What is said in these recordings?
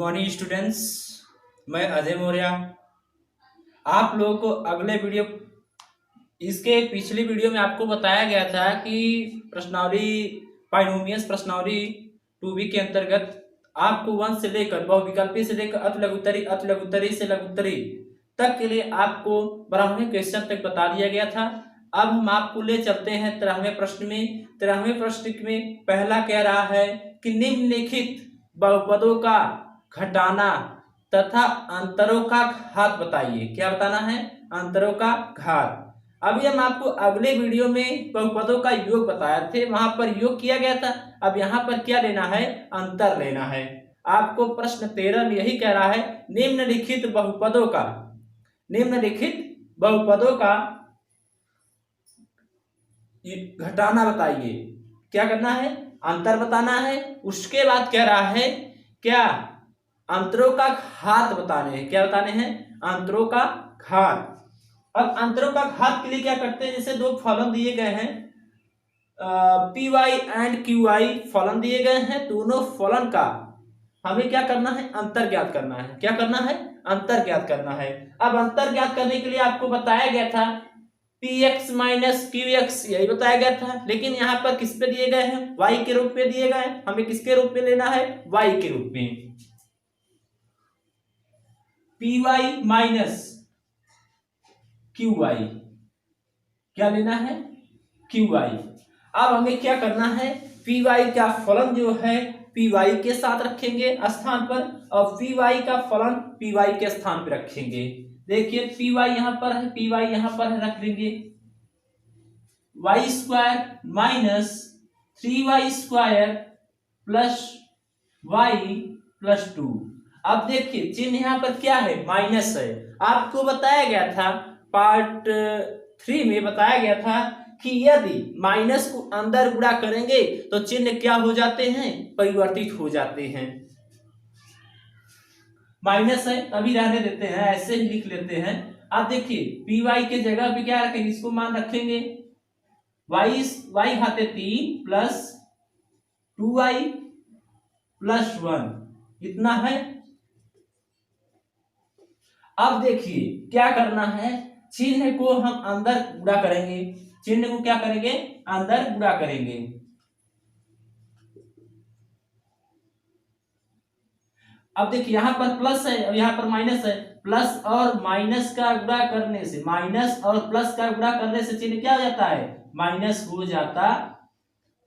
Morning students. मैं अजय मौर्य आप लोगों को अगले वीडियो इसके पिछली वीडियो में आपको बताया गया था कि प्रश्नावली बाइनोमियल्स प्रश्नावली 2B के अंतर्गत आपको वंश से लेकर बहुविकल्पी से लेकर अति लघुत्तरी से लघुत्तरी तक के लिए आपको 12वें क्वेश्चन तक बता दिया गया था। अब हम आपको ले चलते हैं 13वें प्रश्न में। 13वें प्रश्न में पहला कह रहा है कि निम्नलिखित बहुपदों का घटाना तथा अंतरों का घात बताइए। क्या बताना है? अंतरों का घात। अभी हम आपको अगले वीडियो में बहुपदों का योग बताए थे, वहां पर योग किया गया था। अब यहाँ पर क्या लेना है? अंतर लेना है। आपको प्रश्न 13 में यही कह रहा है निम्नलिखित बहुपदों का घटाना बताइए। क्या करना है? अंतर बताना है। उसके बाद कह रहा है क्या? अंतरों का घात बताने हैं। क्या बताने हैं? अंतरों का घात। अब अंतरों का घात के लिए क्या करते हैं? जैसे दो फलन दिए गए हैं, P Y and Q Y फलन दिए गए हैं। दोनों फलन का हमें क्या करना है? अंतर ज्ञात करना है। क्या करना है? अंतर ज्ञात करना है। अब अंतर ज्ञात करने के लिए आपको बताया गया था px माइनस qx, यही बताया गया था। लेकिन यहाँ पर किस पे दिए गए हैं? y के रूप में दिए गए हैं। हमें किसके रूप में लेना है? y के रूप में। py माइनस qy, क्या लेना है? qy। अब हमें क्या करना है? py का फलन जो है py के साथ रखेंगे स्थान पर, और py का फलन py के स्थान पर रखेंगे। देखिए py यहां पर है, py यहां पर है, रख देंगे। y square minus 3y square plus y plus 2। अब देखिए चिन्ह यहां पर क्या है? माइनस है। आपको बताया गया था पार्ट 3 में बताया गया था कि यदि माइनस को अंदर गुणा करेंगे तो चिन्ह क्या हो जाते हैं? परिवर्तित हो जाते हैं। माइनस है तभी रहने देते हैं, ऐसे ही लिख लेते हैं। अब देखिए पी वाई के जगह पे क्या रखेंगे? इसको मान रखेंगे वाई घाते 3 प्लस 2y प्लस 1, इतना है। अब देखिए क्या करना है? चिन्ह को हम अंदर गुणा करेंगे। चिन्ह को क्या करेंगे? अंदर गुणा करेंगे। अब देखिए यहां पर प्लस है और यहां पर माइनस है। प्लस और माइनस का गुणा करने से, माइनस और प्लस का गुणा करने से चिन्ह क्या हो जाता है? माइनस हो जाता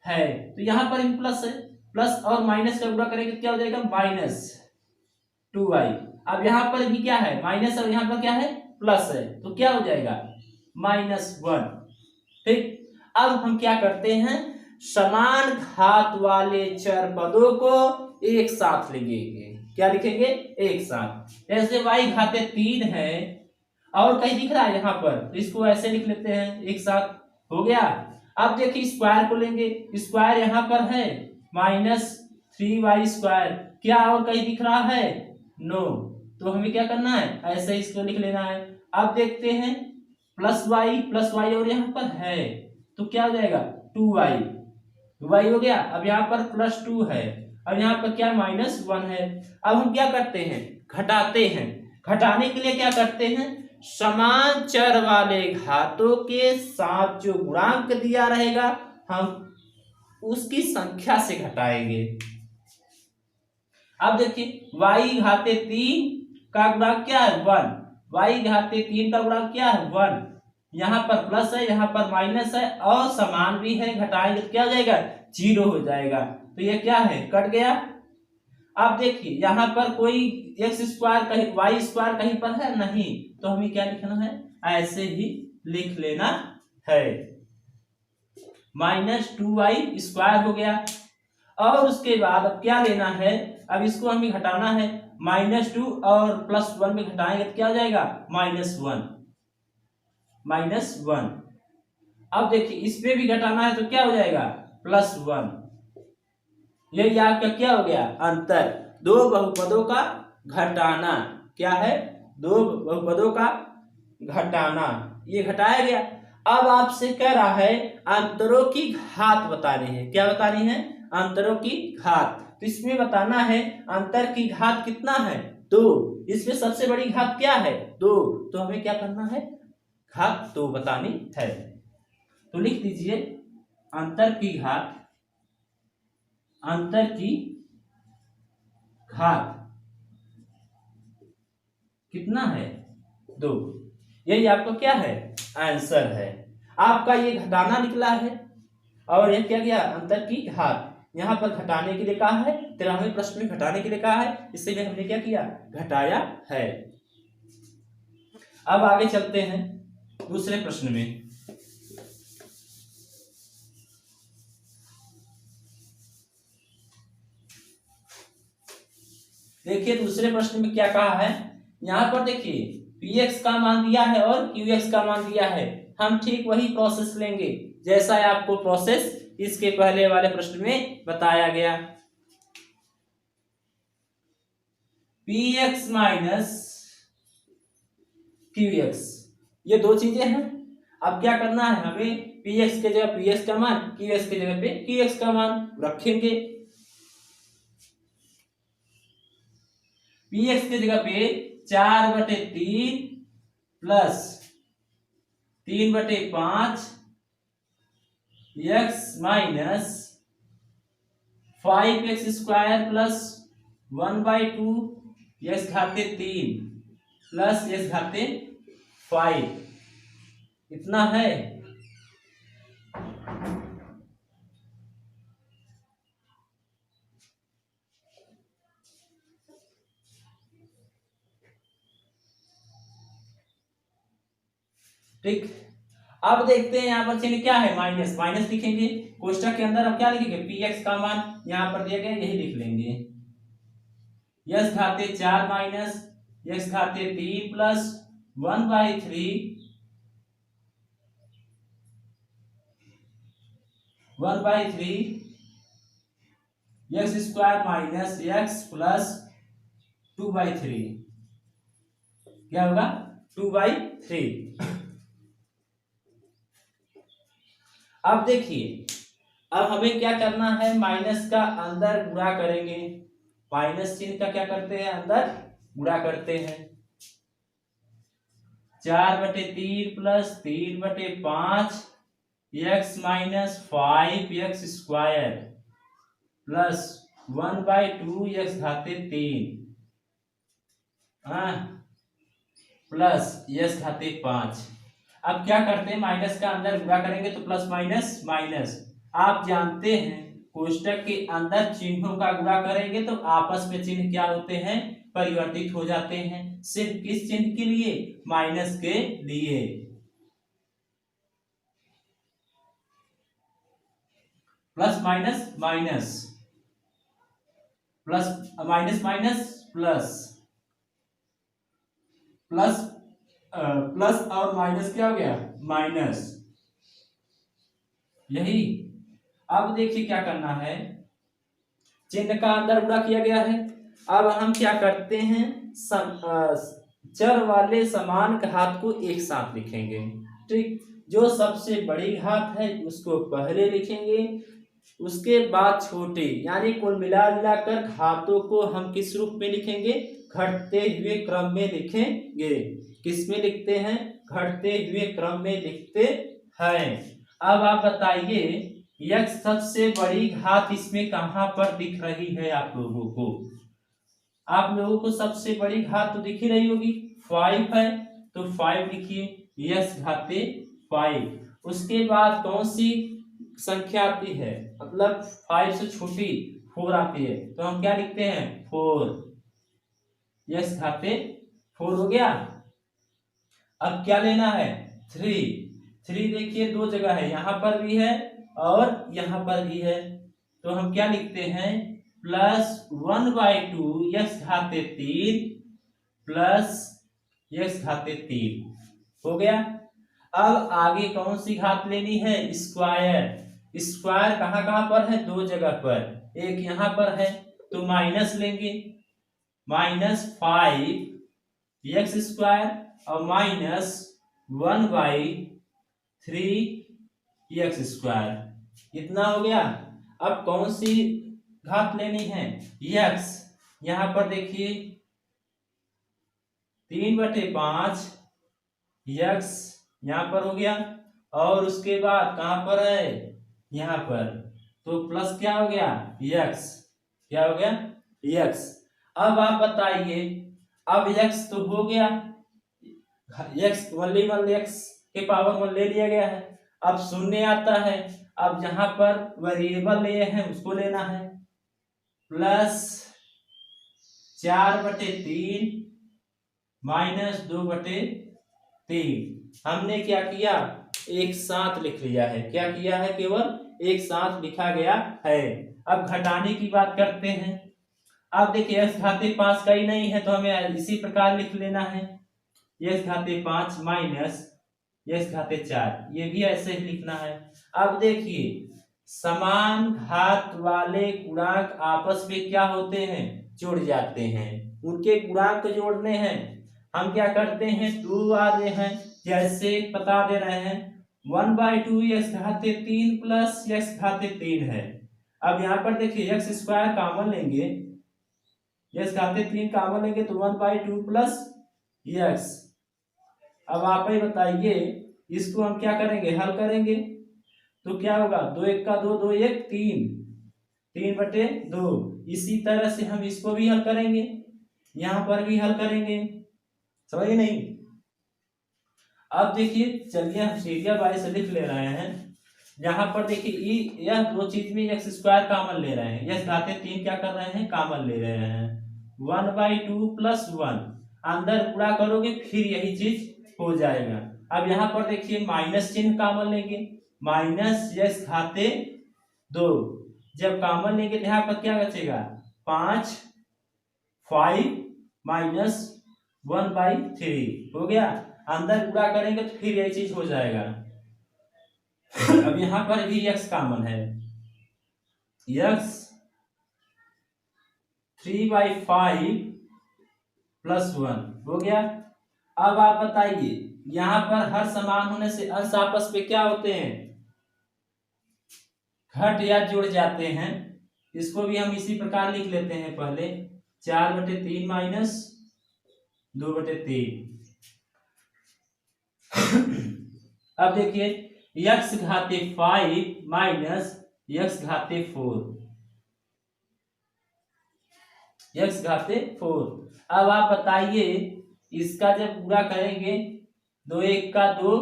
है। तो यहां पर भी प्लस है, प्लस और माइनस का गुणा करेंगे क्या हो जाएगा? Minus 2y। अब यहां पर भी क्या है? माइनस, और यहां पर क्या है? प्लस है, तो क्या हो जाएगा? -1। ठीक। अब हम क्या करते हैं? समान घात वाले चर पदों को एक साथ लिखेंगे। क्या लिखेंगे? एक साथ। जैसे y घाते 3 है और कहीं दिख रहा है यहां पर, तो इसको ऐसे लिख लेते हैं, एक साथ हो गया। अब देखिए स्क्वायर को लेंगे। स्क्वायर यहां पर है -3y स्क्वायर। क्या और कहीं दिख रहा है? नो। तो हमें क्या करना है? ऐसे इसको लिख लेना है। अब देखते हैं प्लस y और यहां पर है तो क्या हो जाएगा? 2y हो गया। अब यहाँ पर +2 है और यहाँ पर क्या? -1 है। अब हम क्या करते हैं? घटाते हैं। घटाने के लिए क्या करते हैं? समान चर वाले घातों के साथ जो गुणांक दिया रहेगा हम उसकी संख्या से घटाएंगे। अब देखिए y घाते 3 का गुणांक क्या है? 1। y घाते 3 का गुणांक क्या है? 1। यहाँ पर प्लस है, यहाँ पर माइनस है और समान भी है। घटाएंगे तो क्या हो जाएगा? 0 हो जाएगा। तो ये क्या है? कट गया। अब देखिए यहाँ पर कोई x स्क्वायर कहीं, y स्क्वायर कहीं पर है नहीं, तो हमें क्या लिखना है? ऐसे ही लिख लेना है। -2y स्क्वायर हो गया। और उसके बाद अब क्या लेना है? अब इसको हमें घटाना है। -2 और +1 में घटाएंगे तो क्या हो जाएगा? -1। अब देखिए इसमें भी घटाना है तो क्या हो जाएगा? +1। ये आपका क्या हो गया? अंतर। दो बहुपदों का घटाना। क्या है? दो बहुपदों का घटाना। ये घटाया गया। अब आपसे कह रहा है अंतरों की घात बतानी है। क्या बतानी है? अंतरों की घात। तो इसमें बताना है अंतर की घात कितना है 2। इसमें सबसे बड़ी घात क्या है 2, तो हमें क्या करना है घात 2 बतानी है। तो लिख दीजिए अंतर की घात कितना है 2। यही आपको क्या है आंसर है। आपका ये घटाना निकला है और ये क्या गया अंतर की घात, यहाँ पर घटाने के लिए कहा है 13वें प्रश्न में घटाने के लिए कहा है, इसलिए हमने क्या किया घटाया है। अब आगे चलते हैं दूसरे प्रश्न में। देखिए दूसरे प्रश्न में क्या कहा है, यहाँ पर देखिए px का मान दिया है और qx का मान दिया है। हम ठीक वही प्रोसेस लेंगे जैसा आपको प्रोसेस इसके पहले वाले प्रश्न में बताया गया। px माइनस qx ये दो चीजें हैं। अब क्या करना है हमें px के जगह px का मान, qx के जगह पे qx का मान रखेंगे। px के जगह पे 4/3 plus 3/5 x minus 5x² plus 1/2 x घाते 3 plus x घाते 5 इतना है। ठीक, अब देखते हैं यहाँ पर चिन्ह क्या है माइनस, माइनस लिखेंगे कोष्टक के अंदर। हम क्या लिखेंगे px का मान यहाँ पर दिया गया यही लिख लेंगे, x घाते 4 minus x घाते 3 plus 1/3 x² minus x plus 2/3 क्या होगा 2/3। अब देखिए अब हमें क्या करना है माइनस का अंदर गुणा करेंगे, माइनस चिन्ह का क्या करते हैं अंदर गुणा करते हैं। 4/3 plus 3/5 x minus 5x² plus 1/2 x घाते 3 plus x घाते 5। अब क्या करते हैं माइनस का अंदर गुणा करेंगे तो प्लस माइनस माइनस। आप जानते हैं कोष्टक के अंदर चिन्हों का गुणा करेंगे तो आपस में चिन्ह क्या होते हैं परिवर्तित हो जाते हैं। सिर्फ किस चिन्ह के लिए माइनस के लिए। Plus minus minus plus minus minus plus plus plus और माइनस क्या हो गया माइनस यही। अब देखिए क्या करना है चिन्ह का अंदर गुणा किया गया है। अब हम क्या करते हैं चर वाले समान घात को एक साथ लिखेंगे। ठीक, जो सबसे बड़ी घात है उसको पहले लिखेंगे, उसके बाद छोटे, यानी कुल मिलाकर घातों को हम किस रूप में लिखेंगे घटते हुए क्रम में लिखेंगे। किस में लिखते हैं घटते हुए क्रम में लिखते हैं। अब आप बताइए x सबसे बड़ी घात इसमें कहां पर दिख रही है आप लोगों को। आप लोगों को सबसे बड़ी घात तो दिख ही रही होगी 5 है तो 5 लिखिए x घाते 5। उसके बाद कौन सी संख्या आती है मतलब 5 से छोटी 4 आती है तो हम क्या लिखते हैं 4 x घाते 4 हो गया। अब क्या लेना है 3 देखिए दो जगह है यहाँ पर भी है और यहाँ पर भी है तो हम क्या लिखते हैं प्लस 1/2 x घाते 3 प्लस x घाते 3 हो गया। अब आगे कौन सी घात लेनी है स्क्वायर। स्क्वायर कहाँ कहाँ पर है दो जगह पर, एक यहाँ पर है तो माइनस लेंगे -5x² और -1/3x²। इतना हो गया। अब कौन सी घात लेनी है यक्स, यहाँ पर देखिए 3/5 यक्स यहाँ पर हो गया, और उसके बाद कहाँ पर है यहाँ पर, तो प्लस क्या हो गया यक्स, क्या हो गया यक्स। अब आप बताइए, अब यक्स तो हो गया, यक्स ओनली वन एक्स के पावर 1 ले लिया गया है, अब शून्य आता है, अब जहां पर वेरिएबल लिए हैं उसको लेना है, प्लस 4/3 माइनस 2/3। हमने क्या किया, एक साथ लिख लिया है, क्या किया है, केवल एक साथ लिखा गया है। अब घटाने की बात करते हैं। अब देखिए x घाते 5 का ही नहीं है तो हमें इसी प्रकार लिख लेना है, x घाते 5 माइनस x घाते 4, ये भी ऐसे ही लिखना है। अब देखिए समान घात वाले गुणांक आपस में क्या होते हैं, जुड़ जाते हैं, उनके गुणांक जोड़ने हैं। हम क्या करते हैं, 2 आ रहे हैं, जैसे बता दे रहे हैं 1/2 x घाते 3 प्लस x घाते 3 है। अब यहाँ पर देखिए x स्क्वायर कॉमन लेंगे, x घाते 3 कॉमन लेंगे तो 1/2 प्लस x। अब आप ही बताइए, इसको हम क्या करेंगे, हल करेंगे तो क्या होगा, 2 1 का 2, 2 1 3, 3/2। इसी तरह से हम इसको भी हल करेंगे, यहां पर भी हल करेंगे, समझिए नहीं। अब देखिए चलिए हम सीरियल वाइज से लिख ले रहे हैं। यहाँ पर देखिए यह दो चीज में एक्स स्क्वायर कॉमन ले रहे हैं, यह घाते 3 क्या कर रहे हैं, कॉमन ले रहे हैं, 1/2 प्लस 1 अंदर पूरा करोगे फिर यही चीज हो जाएगा। अब यहाँ पर देखिए माइनस चिन्ह कॉमन लेंगे, माइनस x घाते 2, जब कॉमन लेंगे तो यहाँ पर क्या बचेगा 5 माइनस 1/3 हो गया, अंदर पूरा करेंगे तो फिर यही चीज हो जाएगा। अब यहां पर भी x कॉमन है, x 3/5 प्लस 1 हो गया। अब आप बताइए, यहां पर हर समान होने से अंश आपस में क्या होते हैं, घट या जुड़ जाते हैं। इसको भी हम इसी प्रकार लिख लेते हैं, पहले 4/3 माइनस 2/3। अब देखिए x घाते 5 माइनस x घाते 4, x घाते 4। अब आप बताइए, इसका जब पूरा करेंगे 2 1 का 2,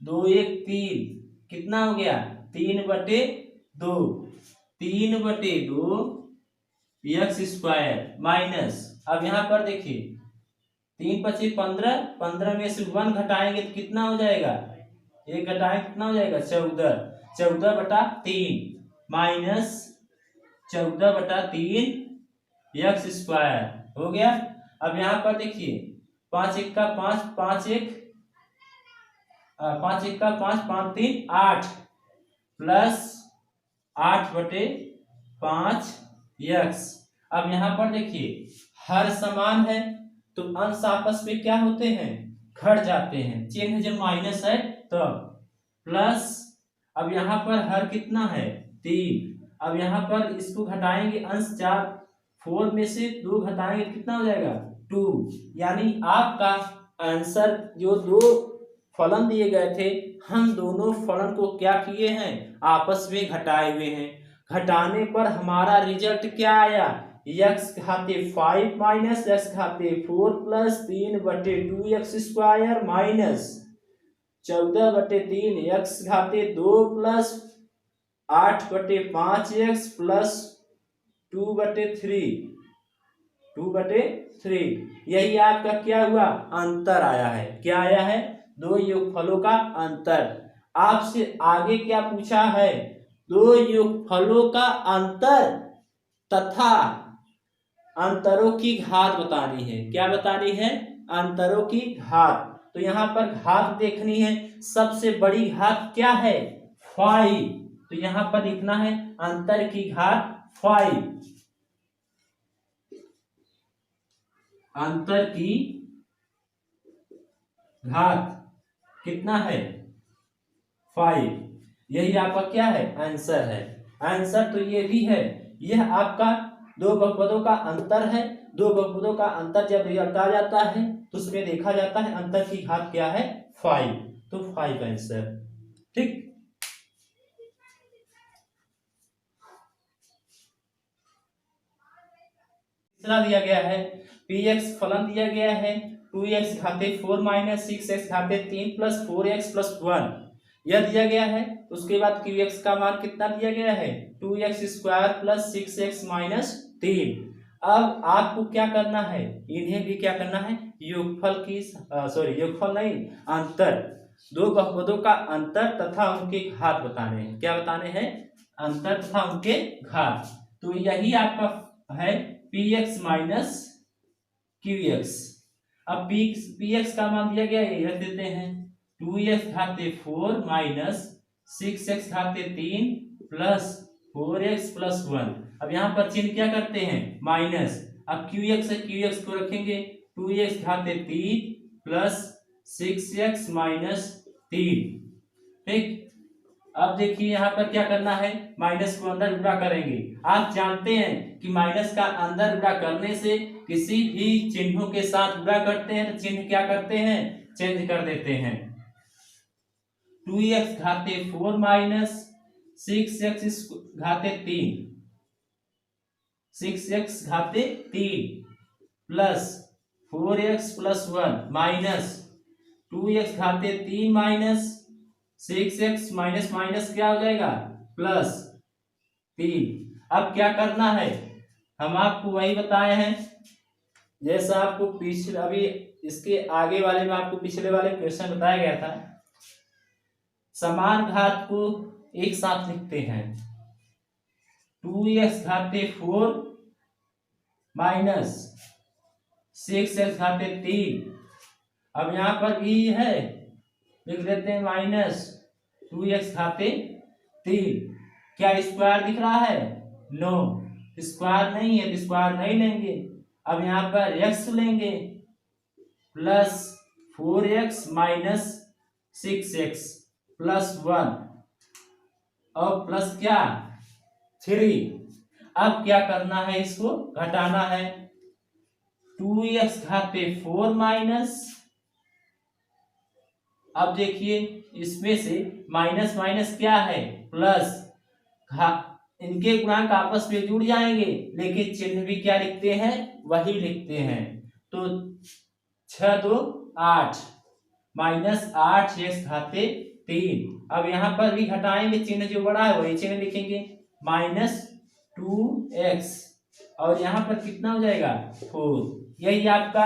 2 1 3, कितना हो गया 3/2, 3/2 x स्क्वायर माइनस, अब यहाँ पर देखिए 3×5 15, 15 में से 1 घटाएंगे तो कितना हो जाएगा, एक घटाएंगे कितना हो जाएगा 14, 14/3 माइनस 14/3 x स्क्वायर हो गया। अब यहाँ पर देखिए 5 1 का 5, 5 1 का 5, 5 3 8 प्लस 8/5 x। अब यहाँ पर देखिए हर समान है तो अंश आपस में क्या होते हैं, घट जाते हैं, चिन्ह जब माइनस है तो प्लस। अब यहाँ पर हर कितना है 3, अब यहाँ पर इसको घटाएंगे अंश 4 में से 2 घटाएंगे कितना हो जाएगा 2, यानी आपका आंसर जो दो फलन दिए गए थे, हम दोनों फलन को क्या किए हैं, आपस में घटाए हुए हैं। घटाने पर हमारा रिजल्ट क्या आया, x घाते 5 minus x घाते 4 plus 3/2 x square minus 14/3 x घाते 2 plus 8/5 x plus 2/3, यही आपका क्या हुआ, अंतर आया है। क्या आया है, दो योगफलों का अंतर। आपसे आगे क्या पूछा है, दो योगफलों का अंतर तथा अंतरों की घात बतानी है। क्या बतानी है, अंतरों की घात। तो यहाँ पर घात देखनी है, सबसे बड़ी घात क्या है 5, तो यहाँ पर लिखना है अंतर की घात 5, अंतर की घात कितना है 5, यही आपका क्या है आंसर है। आंसर तो ये भी है, यह आपका दो बहुपदों का अंतर है। दो बहुपदों का अंतर जब रिजल्ट आ जाता है तो उसमें देखा जाता है अंतर की घात क्या है, 5। तो 5 आंसर। ठीक, तीसरा दिया गया है px फलन दिया गया है 2x घाते 4 minus 6x घाते 3 plus 4x plus 1 यह दिया गया है। उसके बाद qx का मान कितना दिया गया है 2x square plus 6x minus 3। अब आपको क्या करना है, इन्हें भी क्या करना है, योगफल की योगफल नहीं, अंतर, दो बहुपदों का अंतर तथा उनके घात बताने हैं। क्या बताने हैं, अंतर तथा उनके घात। तो यही आपका है px माइनस qx। अब px का मान दिया गया है, रख देते हैं 2x घाते 4 minus 6x घाते 3 plus 4x plus 1। अब यहाँ पर चिन्ह क्या करते हैं, माइनस। अब qx है, qx को रखेंगे 2x घाते 3 प्लस 6x माइनस 3। ठीक, अब देखिए यहाँ पर क्या करना है, माइनस को अंदर गुणा करेंगे। आप जानते हैं कि माइनस का अंदर गुणा करने से किसी भी चिन्हों के साथ गुणा करते हैं तो चिन्ह क्या करते हैं, चेंज कर देते हैं। 2x घाते 4 minus 6x घाते 3, 6x घाते 3 plus 4x plus 1 minus 2x घाते 3 minus 6x minus minus क्या हो जाएगा, प्लस 3। अब क्या करना है, हम आपको वही बताए हैं जैसा आपको पिछले, अभी इसके आगे वाले में आपको पिछले वाले क्वेश्चन बताया गया था। समान घात को एक साथ लिखते हैं 2x घाते 4 माइनस 6x घाते 3। अब यहाँ पर भी है, लिख देते हैं माइनस 2x घाते 3। क्या स्क्वायर दिख रहा है, नो, स्क्वायर नहीं है तो स्क्वायर नहीं लेंगे। अब यहाँ पर x लेंगे plus 4x minus 6x plus 1 और प्लस क्या 3। अब क्या करना है, इसको घटाना है 2x घाते 4 माइनस, अब देखिए इसमें से माइनस माइनस क्या है, प्लस, इनके गुणांक आपस में जुड़ जाएंगे लेकिन चिन्ह भी क्या लिखते हैं, वही लिखते हैं। तो 6 2 8 माइनस 8x घाते 3। अब यहाँ पर भी घटाएंगे, चिन्ह जो बड़ा है वही चिन्ह लिखेंगे, माइनस 2x और यहाँ पर कितना हो जाएगा 4। यही आपका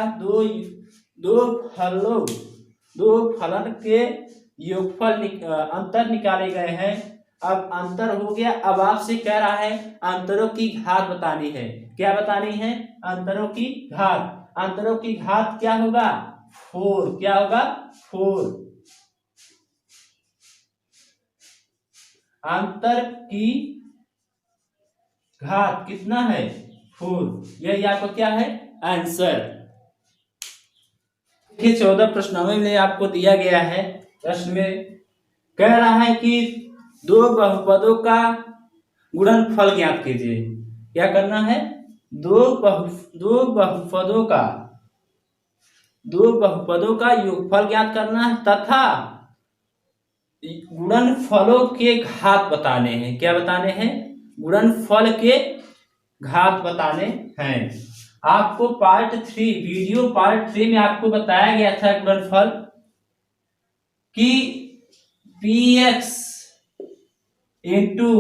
दो फलन के योगफल अंतर निकाले गए हैं। अब अंतर हो गया, अब आपसे कह रहा है अंतरों की घात बतानी है। क्या बतानी है, अंतरों की घात। अंतरों की घात क्या होगा, 4। क्या होगा, 4। अंतर की घात कितना है, 4। यही आपको क्या है, आंसर। देखिए 14 प्रश्नों में आपको दिया गया है, प्रश्न में कह रहा है कि दो बहुपदों का गुणनफल ज्ञात कीजिए। क्या करना है, दो बहुपदों का योगफल ज्ञात करना है तथा गुणनफलों के घात बताने हैं। क्या बताने हैं, गुणनफल के घात बताने हैं। आपको वीडियो पार्ट 3 में आपको बताया गया था गुणनफल कि px इंटू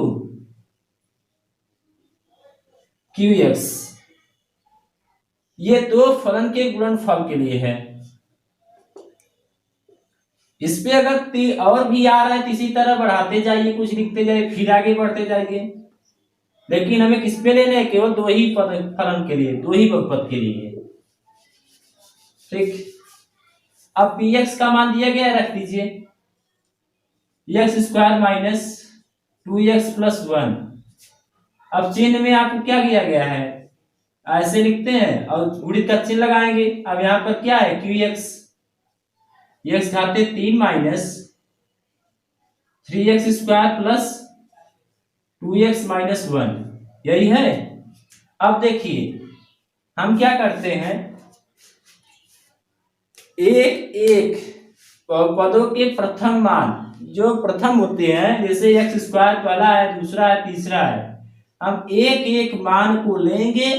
qx, ये दो फलन के गुणनफल के लिए है। इस पे अगर और भी आ रहा है तो इसी तरह बढ़ाते जाइए, कुछ लिखते जाइए, फिर आगे बढ़ते जाइए, लेकिन हमें किस पे लेने हैं, केवल दो ही फलन के लिए, दो ही बहुपद के लिए। ठीक, अब px का मान दिया गया, रख दीजिए x square minus 2x plus 1। अब चिन्ह में आपको क्या किया गया है, ऐसे लिखते हैं और गुणित का चिन्ह लगाएंगे। अब यहाँ पर क्या है, qx, x घाते 3 minus 3x square plus 2x minus 1। यही है। अब देखिए हम क्या करते हैं, एक एक पदों के प्रथम मान जो प्रथम होते हैं, जैसे एक्स स्क्वायर पहला है, दूसरा है, तीसरा है, हम एक एक मान को लेंगे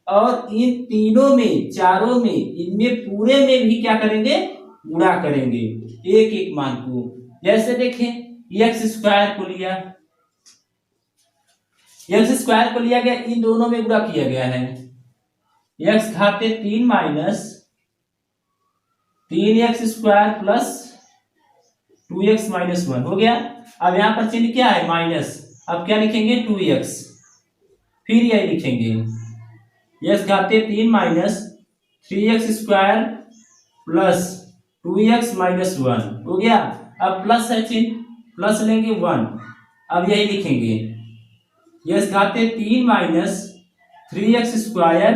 और इन तीनों में, चारों में, इनमें पूरे में भी क्या करेंगे, गुणा करेंगे एक एक मान को। जैसे देखें एक्स स्क्वायर को लिया, एक्स स्क्वायर को लिया गया, इन दोनों में गुणा किया गया है, एक्स घाते 3 minus 3x square plus 2x minus 1 हो गया। अब यहां पर चिन्ह क्या है, माइनस, अब क्या लिखेंगे 2x, फिर यही लिखेंगे x घाते 3 minus 3x square plus 2x minus 1 हो गया। अब प्लस है चिन्ह, प्लस लेंगे 1, अब यही लिखेंगे x घाते 3 minus 3x square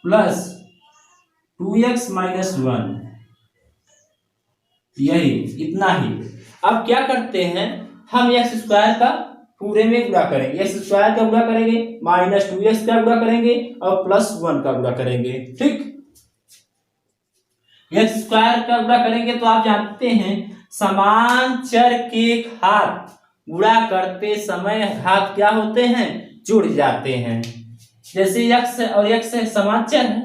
plus 2x minus 1, यही इतना ही। अब क्या करते हैं, हम एक्स स्क्वायर का पूरे में गुणा करेंगे, एक्स स्क्वायर का गुणा करेंगे, माइनस 2x का गुणा करेंगे और प्लस 1 का गुणा करेंगे। ठीक, एक्स स्क्वायर का गुणा करेंगे तो आप जानते हैं समान चर के घात गुणा करते समय घात क्या होते हैं, जुड़ जाते हैं। जैसे x और x समान चर है,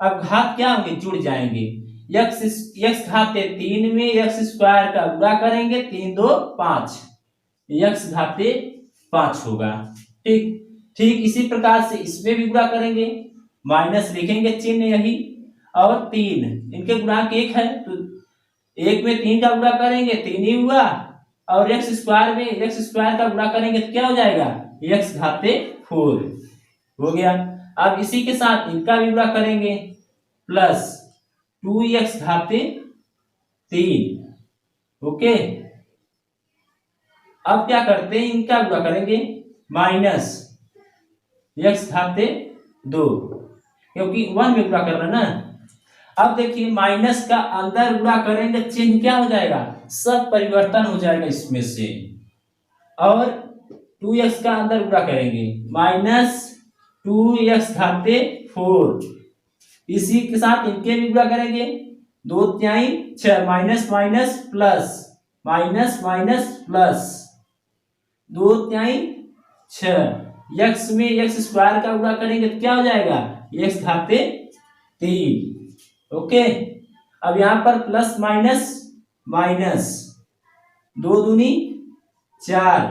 अब घात क्या होंगे, जुड़ जाएंगे। x घाते 3 में x स्क्वायर का गुणा करेंगे, 3 2 5, x घाते 5 होगा। ठीक ठीक इसी प्रकार से इसमें भी गुणा करेंगे, माइनस लिखेंगे चिन्ह यही, और 3 इनके गुणांक 1 है तो 1 में 3 का गुणा करेंगे 3 ही हुआ, और x स्क्वायर में x स्क्वायर का गुणा करेंगे तो क्या हो जाएगा, x घाते 4 हो गया। अब इसी के साथ इनका भी गुणा करेंगे, प्लस 2x घाते 3। ओके, अब क्या करते हैं, इनका गुणा करेंगे, माइनस x घाते 2, क्योंकि 1 में गुणा कर रहे ना। अब देखिए माइनस का अंदर गुणा करेंगे, चिन्ह क्या हो जाएगा, सब परिवर्तन हो जाएगा इसमें से, और 2x का अंदर गुणा करेंगे, माइनस 2x घाते 4, इसी के साथ इनके भी गुणा करेंगे, 2 3 6, minus minus plus, minus minus plus, 2 3 6, x में x स्क्वायर का गुणा करेंगे तो क्या हो जाएगा, x घाते 3। ओके, अब यहां पर प्लस माइनस माइनस, 2 दूनी 4,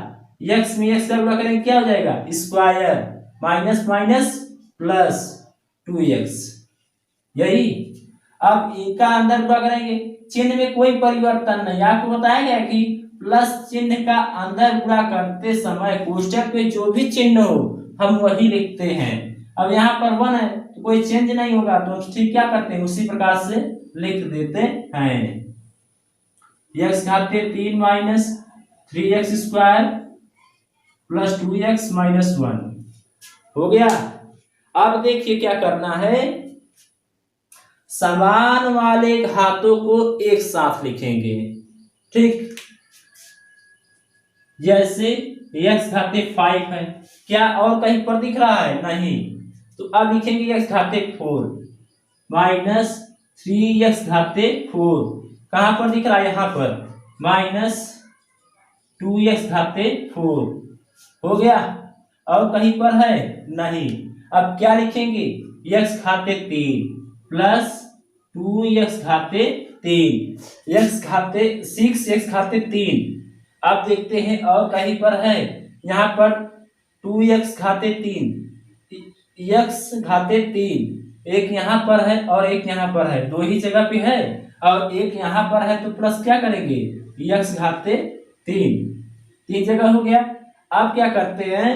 x में x का गुणा करेंगे क्या हो जाएगा, square, minus minus plus 2x, यही। अब इनका अंदर गुणा करेंगे, चिन्ह में कोई परिवर्तन नहीं, आपको बताया गया कि प्लस चिन्ह का अंदर गुणा करते समय कोष्टक में जो भी चिन्ह हो हम वही लिखते हैं। अब यहाँ पर 1 है तो कोई चेंज नहीं होगा, तो ठीक क्या करते हैं, उसी प्रकार से लिख देते हैं, x घाते 3 minus 3x square plus 2x minus 1 हो गया। अब देखिए क्या करना है, समान वाले घातों को एक साथ लिखेंगे। ठीक, जैसे x घाते 5 है, क्या और कहीं पर दिख रहा है, नहीं, तो अब लिखेंगे x घाते 4 माइनस 3x घाते 4, कहां पर दिख रहा है, यहां पर, माइनस 2x घाते 4 हो गया, और कहीं पर है, नहीं। अब क्या लिखेंगे, x घाते 3 plus 2x घाते 3, x घाते 6 x घाते 3। अब देखते हैं और कहीं पर है, यहाँ पर 2x घाते 3, x घाते 3, एक यहाँ पर है और एक यहाँ पर है, दो ही जगह पे है, और एक यहाँ पर है तो प्लस क्या करेंगे, x घाते 3 जगह हो गया। अब क्या करते हैं,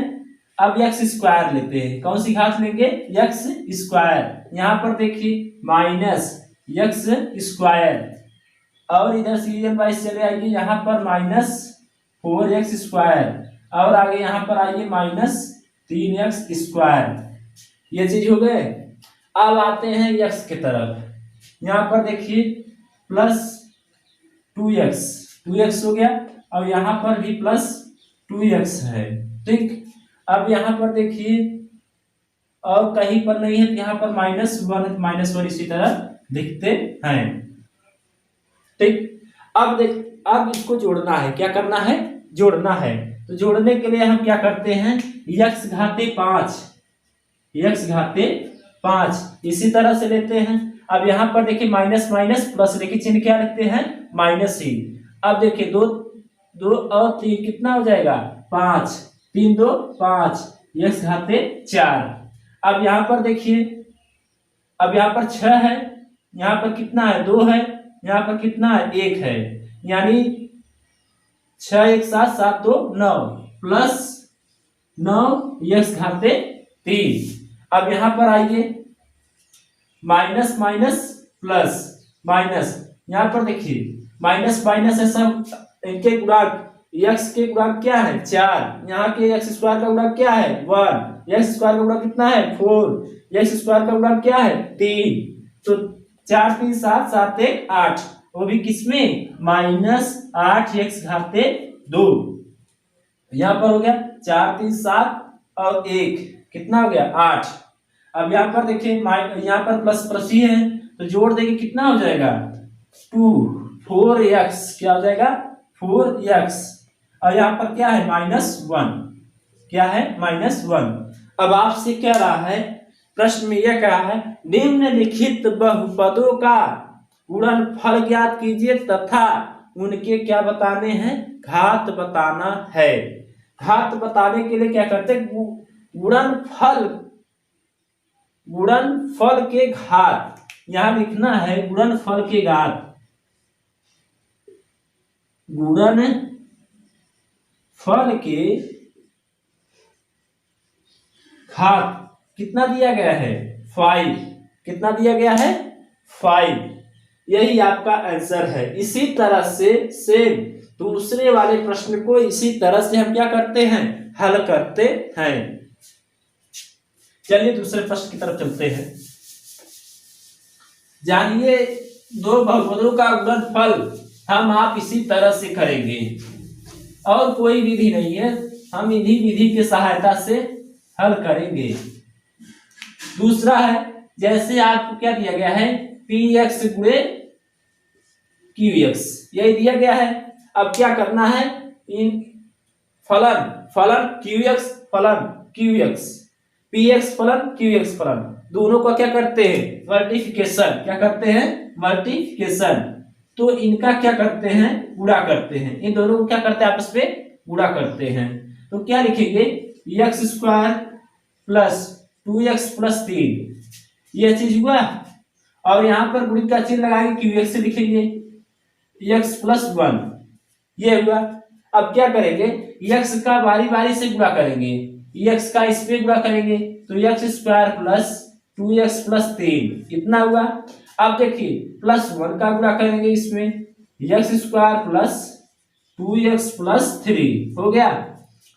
अब x स्क्वायर लेते हैं, कौन सी घात लेंगे, x स्क्वायर, यहाँ पर देखिए माइनस x स्क्वायर, और इधर सीरियल वाइज चले आइए, यहाँ पर माइनस 4x स्क्वायर, और आगे यहाँ पर आइए माइनस 3x स्क्वायर, ये चीज हो गए। अब आते हैं x की तरफ, यहाँ पर देखिए प्लस 2x हो गया, और यहाँ पर भी प्लस 2x है। ठीक, अब यहाँ पर देखिए और कहीं पर नहीं है, यहाँ पर -1 इसी तरह दिखते हैं। ठीक, अब देख, अब इसको जोड़ना है, क्या करना है, जोड़ना है। तो जोड़ने के लिए हम क्या करते हैं, x घाते 5 इसी तरह से लेते हैं। अब यहाँ पर देखिए माइनस माइनस प्लस, देखिए चिन्ह क्या लिखते हैं, माइनस ही। अब देखिए 2 और 3 कितना हो जाएगा, 5, 3 2 5, x घाते 4। अब यहाँ पर देखिए, अब यहाँ पर 6 है, यहाँ पर कितना है, 2 है, यहाँ पर कितना है, 1 है, यानी 6 1 7 7 2 9 प्लस 9 x घाते 3। अब यहाँ पर आइए, माइनस माइनस प्लस माइनस, यहाँ पर देखिए माइनस माइनस है सब, इनके गुणांक x के गुणांक क्या है, 4, यहाँ के x स्क्वायर का गुणांक क्या है, 1, x स्क्वायर का गुणांक कितना है, 4, x स्क्वायर का गुणांक क्या है, 3। तो 4 3 7 7 1 8, वो भी किसमें, -8 x घाते 2। यहाँ पर हो गया 4 3 7 और 1 कितना हो गया, 8। अब यहाँ पर देखिए यहाँ पर प्लस प्लस ही है, तो जोड़ देंगे कितना हो जाएगा, 2 4x, क्या हो जाएगा, 4x। और यहाँ पर क्या है, -1, क्या है, -1। अब आपसे क्या रहा है, प्रश्न में यह कहा है, निम्नलिखित बहुपदों का गुणनफल ज्ञात कीजिए तथा उनके क्या बताने हैं, घात बताना है। घात बताने के लिए क्या करते हैं, गुणनफल के घात, यहां लिखना है गुणनफल के घात, गुणनफल के घात कितना दिया गया है, 5, कितना दिया गया है, 5। यही आपका आंसर है। इसी तरह से सेम दूसरे वाले प्रश्न को इसी तरह से हम क्या करते हैं, हल करते हैं। चलिए दूसरे प्रश्न की तरफ चलते हैं। जानिए दो बहुपदों का गुणनफल हम आप इसी तरह से करेंगे, और कोई विधि नहीं है, हम इन्हीं विधि की सहायता से हल करेंगे। दूसरा है, जैसे आपको क्या दिया गया है, px गुणे qx, यही दिया गया है। अब क्या करना है, इन फलन qx फलन qx, px फलन qx फलन, दोनों को क्या करते हैं, मल्टीप्लिकेशन, क्या करते हैं, मल्टीप्लिकेशन। तो इनका क्या करते हैं, गुणा करते हैं, इन दोनों को क्या करते हैं, आपस में गुणा करते हैं। तो क्या लिखेंगे, x square plus 2x plus 3, यह चीज हुआ। और यहाँ पर गुणित का चिन्ह लगाएंगे, qx से लिखेंगे x प्लस 1, ये हुआ। अब क्या करेंगे, x का बारी बारी से गुणा करेंगे, x का इस पे गुणा करेंगे, तो x square plus 2x plus 3 इतना हुआ। अब देखिए +1 का गुणा करेंगे इसमें, x square plus 2x plus 3 हो गया।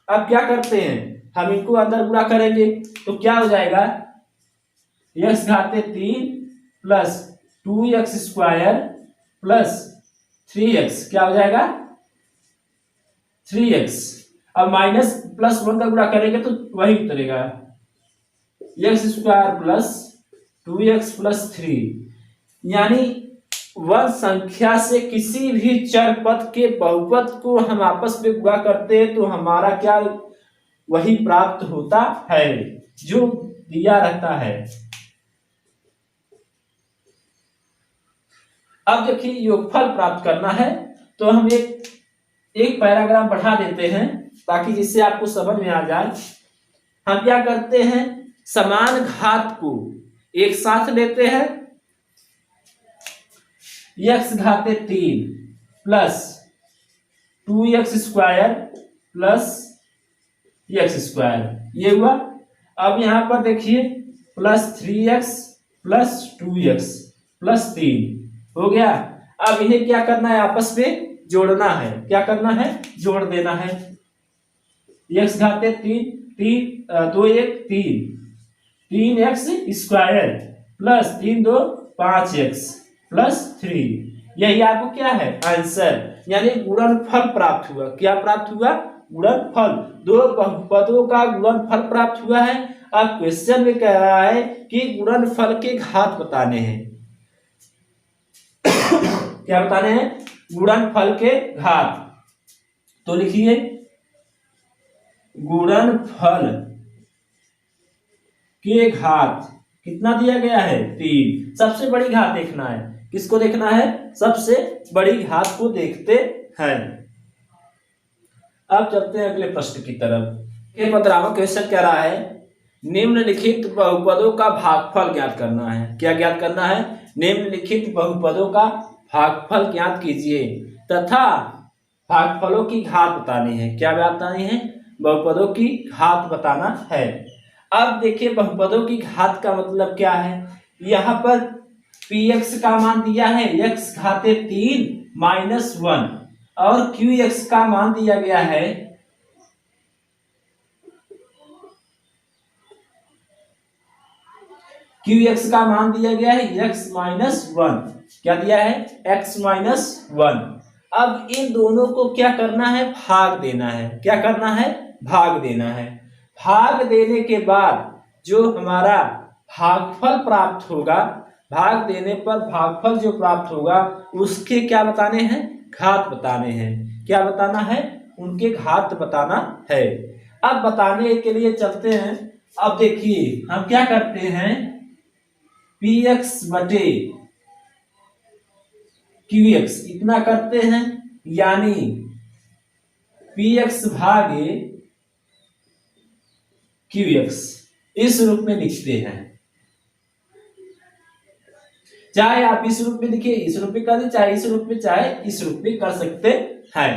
अब क्या करते हैं, हम इनको अंदर गुणा करेंगे, तो क्या हो जाएगा, x घाते 3 plus 2x square plus 3x, क्या हो जाएगा, 3x। अब माइनस +1 का गुणा करेंगे तो वही उतरेगा, x square plus 2x plus 3, यानी वह संख्या से किसी भी चर पद के बहुपद को हम आपस में गुणा करते हैं तो हमारा क्या वही प्राप्त होता है जो दिया रहता है। अब देखिए योगफल प्राप्त करना है, तो हम एक पैराग्राफ बढ़ा देते हैं ताकि जिससे आपको समझ में आ जाए। हम क्या करते हैं, समान घात को एक साथ लेते हैं, x घाते 3 plus 2x square plus x square, ये हुआ। अब यहां पर देखिए plus 3x plus 2x plus 3 हो गया। अब इन्हें क्या करना है, आपस में जोड़ना है, क्या करना है, जोड़ देना है। x घाते 3 2 1 3x square plus 3 2 5x plus 3, यही आपको क्या है, आंसर, यानी गुणनफल प्राप्त हुआ। क्या प्राप्त हुआ, गुणनफल, दो बहुपदों का गुणनफल प्राप्त हुआ है। अब क्वेश्चन में कह रहा है कि गुणनफल के घात बताने हैं। क्या बताने हैं? गुणनफल के घात। तो लिखिए गुणनफल के घात कितना दिया गया है? 3। सबसे बड़ी घात देखना है। किसको देखना है? सबसे बड़ी घात को देखते हैं। अब चलते हैं अगले प्रश्न की तरफ। 15वां क्वेश्चन कह रहा है निम्नलिखित बहुपदों का भागफल ज्ञात करना है। क्या ज्ञात करना है? निम्नलिखित बहुपदों का भागफल ज्ञात कीजिए तथा भागफलों की घात बतानी है। क्या बतानी है? बहुपदों की घात बताना है। अब देखिए बहुपदों की घात का मतलब क्या है। यहाँ पर px का मान दिया है x घाते 3 माइनस 1 और qx का मान दिया गया है qx का मान दिया गया है x माइनस 1। क्या दिया है? x minus 1। अब इन दोनों को क्या करना है? भाग देना है। क्या करना है? भाग देना है। भाग देने के बाद जो हमारा भागफल प्राप्त होगा, भाग देने पर भागफल जो प्राप्त होगा उसके क्या बताने हैं? घात बताने हैं। क्या बताना है? उनके घात बताना है। अब बताने के लिए चलते हैं। अब देखिए हम क्या करते हैं, px बटे qx इतना करते हैं, यानी px भागे qx इस रूप में लिखते हैं। चाहे आप इस रूप में लिखिए, इस रूप में कर दे, चाहे इस रूप में, चाहे इस रूप में कर सकते हैं।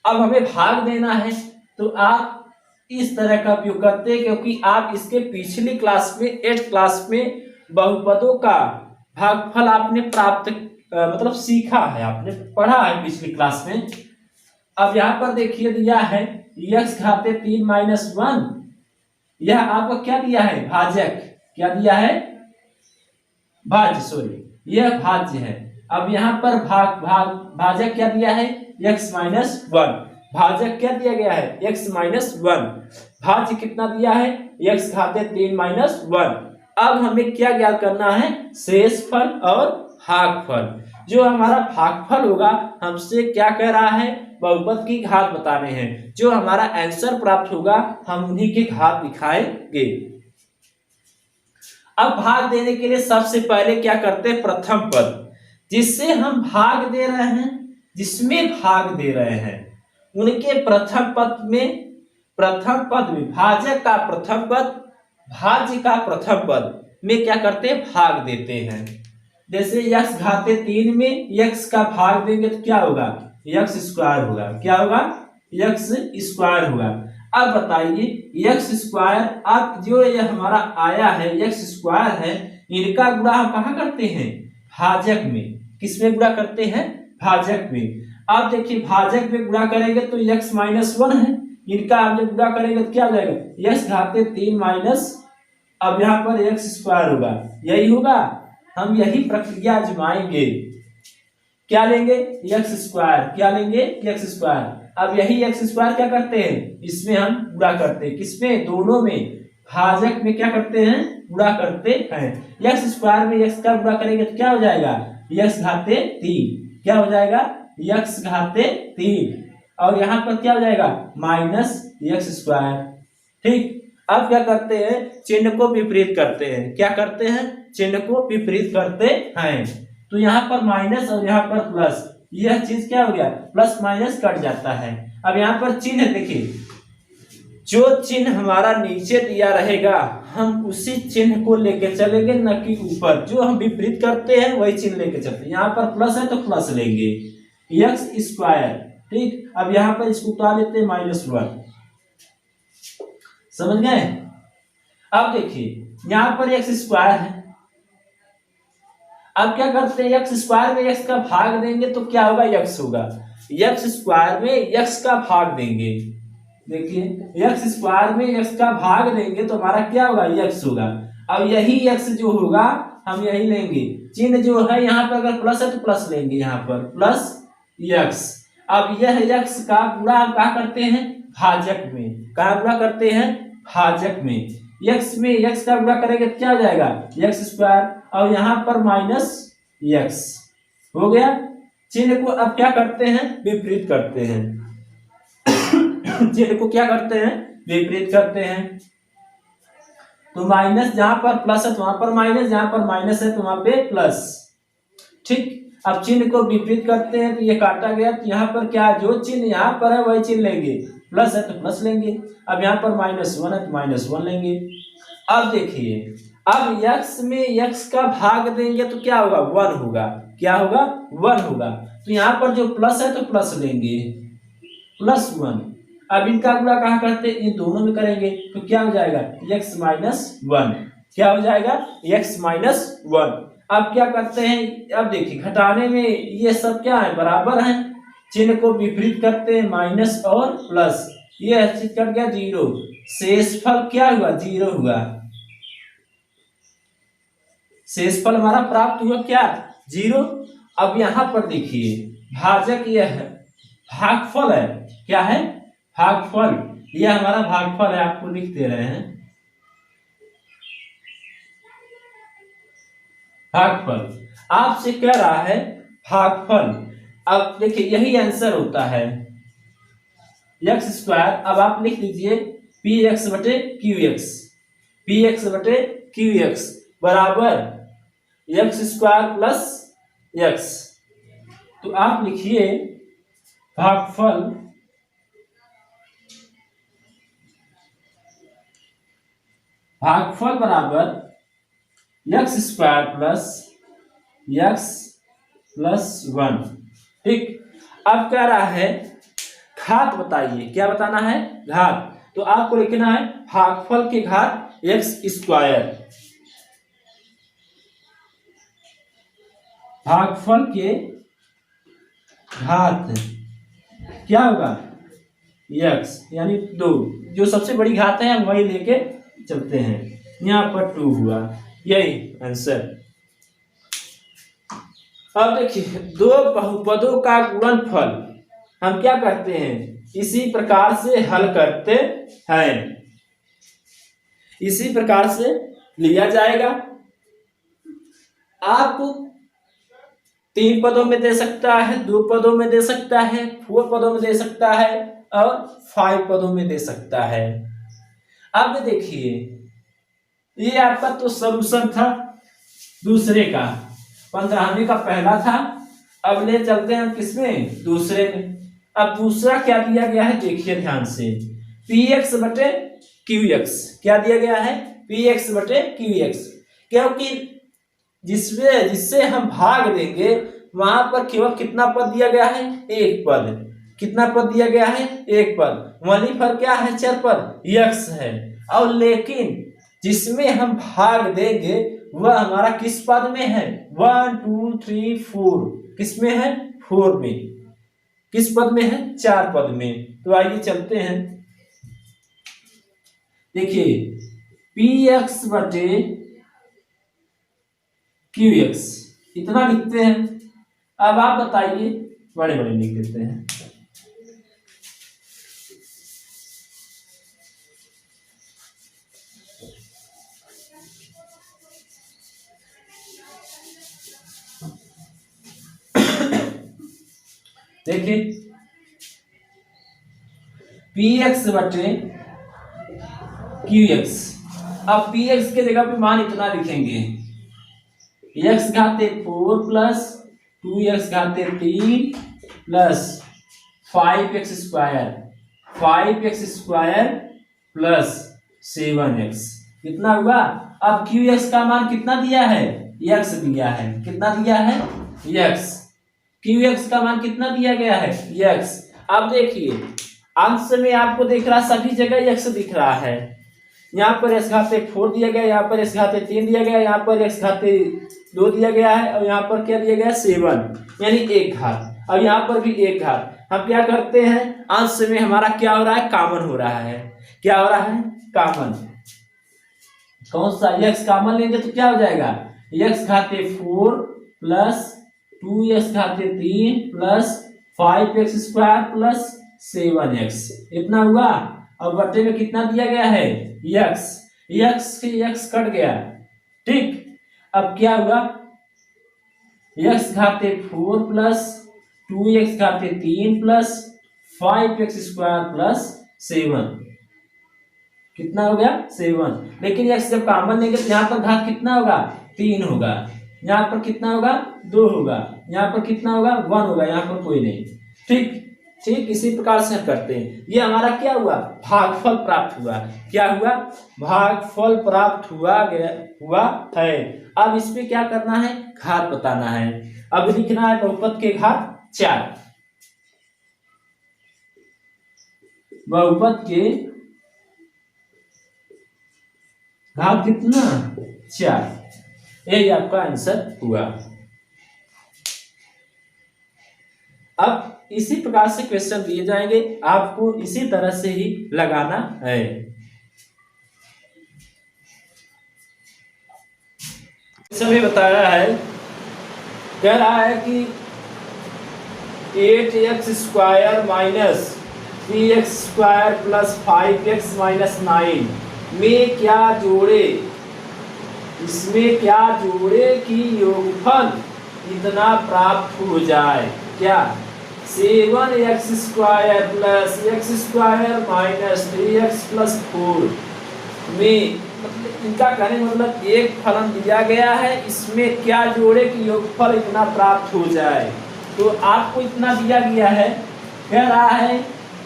अब हमें भाग देना है तो आप इस तरह का उपयोग करते हैं, क्योंकि आप इसके पिछली क्लास में 8th क्लास में बहुपदों का भागफल आपने प्राप्त मतलब सीखा है, आपने पढ़ा है पिछली क्लास में। अब यहाँ पर देखिए दिया है x घाते 3 माइनस 1, यह आपको क्या दिया है? भाजक। क्या दिया है? भाज्य, सॉरी यह भाज्य है। अब यहाँ पर भाजक क्या दिया है? x minus 1। भाजक क्या दिया गया है? x minus 1। भाज्य कितना दिया है? x घाते 3 minus 1। अब हमें क्या ज्ञात करना है? शेषफल और भागफल। जो हमारा भागफल होगा हमसे क्या कह रहा है? बहुपद की घात बताने हैं। जो हमारा आंसर प्राप्त होगा हम उन्हीं की घात दिखाएंगे। अब भाग देने के लिए सबसे पहले क्या करते हैं? प्रथम पद जिससे हम भाग दे रहे हैं, जिसमें भाग दे रहे हैं उनके प्रथम पद में भाजक का प्रथम पद, भाज्य का प्रथम पद में क्या करते हैं? भाग देते हैं। जैसे x घाते 3 में x का भाग देंगे तो क्या होगा? x स्क्वायर होगा। क्या होगा? x स्क्वायर होगा। अब बताइए x स्क्वायर, अब जो ये हमारा आया है x स्क्वायर है, इनका गुणा हम कहाँ करते हैं? भाजक में। किसमें गुणा करते हैं? भाजक में। अब देखिए भाजक में गुणा करेंगे तो x माइनस 1 है, इनका हम जब गुणा करेंगे तो क्या हो जाएगा? x घाते 3 माइनस, अब यहाँ पर x स्क्वायर होगा। यही होगा, हम यही प्रक्रिया आजमाएंगे। क्या लेंगे? x square. क्या लेंगे? x square. अब यही x स्क्वायर क्या करते हैं? इसमें हम गुणा करते हैं। किसमें? दोनों में। भाजक में क्या करते हैं? गुणा करते हैं। x स्क्वायर में x का गुणा करेंगे तो क्या हो जाएगा? x घाते 3। क्या हो जाएगा? x घाते 3। और यहाँ पर क्या हो जाएगा? Minus x square. ठीक। अब क्या करते हैं? चिन्ह को विपरीत करते हैं। क्या करते हैं? चिन्ह को विपरीत करते हैं। तो यहाँ पर माइनस और यहाँ पर प्लस, यह चीज क्या हो गया? प्लस माइनस कट जाता है। अब यहाँ पर चिन्ह देखिए, जो चिन्ह हमारा नीचे दिया रहेगा हम उसी चिन्ह को लेके चलेंगे, न कि ऊपर। जो हम विपरीत करते हैं वही चिन्ह लेके चलते हैं। यहाँ पर प्लस है तो प्लस लेंगे, x स्क्वायर। ठीक। अब यहाँ पर इसको उतार लेते हैं -1। समझ गए? अब देखिए यहाँ पर x स्क्वायर है। अब क्या करते हैं? x स्क्वायर में x का भाग देंगे तो क्या होगा? x होगा। x स्क्वायर में x का भाग देंगे, देखिए x स्क्वायर में x का भाग देंगे तो हमारा क्या होगा? x होगा। अब यही x जो होगा हम यही लेंगे। चिन्ह जो है यहाँ पर अगर प्लस है तो प्लस लेंगे, यहाँ पर प्लस x। अब यह x का गुणा हम क्या करते हैं? भाजक में। कहाँ गुणा करते हैं? भाजक में। x में x का गुणा करेंगे तो क्या हो जाएगा? x स्क्वायर, और यहाँ पर माइनस x हो गया। चिन्ह को अब क्या करते हैं? विपरीत करते हैं। चिन्ह को क्या करते हैं? विपरीत करते हैं। तो माइनस जहां पर प्लस है तो वहां पर माइनस, जहां पर माइनस है तो वहां पे प्लस। ठीक, अब चिन्ह को विपरीत करते हैं तो ये काटा गया, तो यहाँ पर क्या, जो चिन्ह यहाँ पर है वही चिन्ह लेंगे। प्लस है तो प्लस लेंगे। अब यहाँ पर -1 है तो -1 लेंगे। अब देखिए, अब x में x का भाग देंगे तो क्या होगा? 1 होगा। क्या होगा? 1 होगा। तो यहाँ पर जो प्लस है तो प्लस लेंगे, +1। अब इनका गुणा कहाँ करते हैं? इन दोनों में करेंगे तो क्या हो जाएगा? x-1। क्या हो जाएगा? x-1। अब क्या करते हैं? अब देखिए, घटाने में ये सब क्या है? बराबर है। चिन्ह को विपरीत करते हैं, माइनस और प्लस, ये चीज कट गया 0। शेषफल क्या हुआ? 0 हुआ। शेषफल हमारा प्राप्त हुआ क्या? 0। अब यहाँ पर देखिए, भाजक यह है, भागफल है। क्या है? भागफल। यह हमारा भागफल है, आपको लिख दे रहे हैं भागफल। आपसे कह रहा है भागफल। अब देखिए, यही आंसर होता है x स्क्वायर। अब आप लिख लीजिए px बटे qx, px बटे qx बराबर x स्क्वायर प्लस x। तो आप लिखिए भागफल बराबर x स्क्वायर प्लस x + 1। ठीक, अब कह रहा है घात बताइए। क्या बताना है? घात। तो आपको लिखना है भागफल के घात x स्क्वायर, भागफल के घात क्या होगा? x, यानी 2। जो सबसे बड़ी घात है हम वही लेके चलते हैं। यहाँ पर 2 हुआ, यही आंसर। अब देखिए, दो बहुपदों का गुणनफल हम क्या करते हैं? इसी प्रकार से हल करते हैं। इसी प्रकार से लिया जाएगा। आप 3 पदों में दे सकता है, 2 पदों में दे सकता है, 4 पदों में दे सकता है और 5 पदों में दे सकता है। अब देखिए, ये आपका तो सॉल्यूशन था दूसरे का, 15वें का पहला था। अब ले चलते हैं किसमें? दूसरे में। अब दूसरा क्या दिया गया है? देखिए ध्यान से, px बटे qx। क्या दिया गया है? px बटे qx। क्योंकि जिससे हम भाग देंगे वहां पर केवल कितना पद दिया गया है? 1 पद। कितना पद दिया गया है? 1 पद। वहीं पर क्या है? चर पद x है। और लेकिन जिसमें हम भाग देंगे वह हमारा किस पद में है? 1 2 3 4। किस में है? 4 में। किस पद में है? 4 पद में। तो आइए चलते हैं। देखिए, px बटे qx इतना लिखते हैं। अब आप बताइए, बड़े बड़े लिख देते हैं। देखिए, px बटे qx। अब px के जगह पे मान इतना लिखेंगे, x घाते 4 plus 2x घाते 3 plus 5x square, 5x square plus 7x। कितना हुआ? अब qx का मान कितना दिया है? x दिया है। कितना दिया है? x। qx का मान कितना दिया गया है? x। अब देखिए, अंश में आपको दिख रहा, सभी जगह x दिख रहा है। यहाँ पर x घाते 4 दिया गया, यहाँ पर x घाते 3 दिया गया, यहाँ पर x घाते 2 दिया गया है और यहाँ पर क्या दिया गया? 7, यानी 1 घात। अब यहाँ पर भी 1 घात। हम क्या करते हैं? अंश में हमारा क्या हो रहा है? कॉमन हो रहा है। क्या हो रहा है? कॉमन। कौन सा? x कॉमन लेंगे तो क्या हो जाएगा? x घाते 4 plus 2x घाते 3 plus 5x square plus 7x इतना हुआ। अब बटे में कितना दिया गया है x, x से x कट गया, ठीक। अब क्या हुआ, x घाते 4 plus 2x घाते 3 plus 5x square plus 7, कितना हो गया 7। लेकिन x जब कॉमन लेंगे तो यहाँ पर घात कितना होगा 3 होगा, यहाँ पर कितना होगा 2 होगा, यहाँ पर कितना होगा 1 होगा, यहाँ पर कोई नहीं, ठीक। ठीक इसी प्रकार से हम करते हैं। ये हमारा क्या हुआ, भागफल प्राप्त हुआ। क्या हुआ, भागफल प्राप्त हुआ है। अब इसमें क्या करना है, घात बताना है। अब लिखना है बहुपद के घात 4, बहुपद के घात कितना 4, यही आपका आंसर हुआ। अब इसी प्रकार से क्वेश्चन दिए जाएंगे, आपको इसी तरह से ही लगाना है। इसमें बताया है, कह रहा है कि 8x square minus 3x square plus 5x minus 9 में क्या जोड़े, इसमें क्या जोड़े कि योगफल इतना प्राप्त हो जाए। क्या, 7x square plus x square minus 3x plus 4 में, मतलब इनका कहने मतलब एक फलन दिया गया है, इसमें क्या जोड़े कि योगफल इतना प्राप्त हो जाए। तो आपको इतना दिया गया है, कह रहा है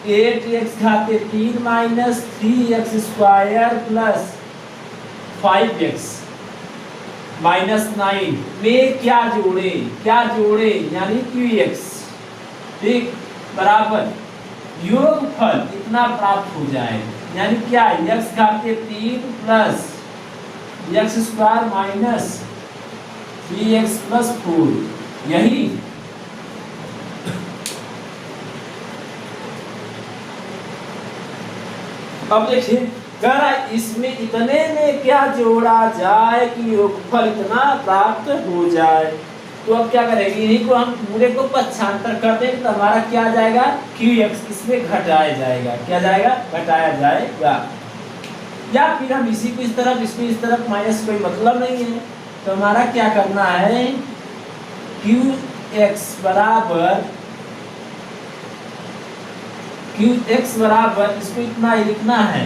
8x घाते 3 minus 3x square plus 5x minus 9 में क्या जोड़े, क्या जोड़े यानी qx, ठीक, बराबर योगफल इतना प्राप्त हो जाए। यानी क्या, x घाते 3 plus x square minus 3x plus 4, यही अब देखिए कह रहा है इसमें इतने में क्या जोड़ा जाए कि योगफल इतना प्राप्त हो जाए। तो अब क्या करेंगे, इन्हीं को हम पूरे को पक्षांतर कर देंगे तो हमारा क्या आ जाएगा qx, इसमें घटाया जाएगा, क्या जाएगा घटाया जाएगा। या फिर हम इसी को इस तरफ, इसको इस तरफ, माइनस कोई मतलब नहीं है। तो हमारा क्या करना है, qx बराबर इसको इतना ही लिखना है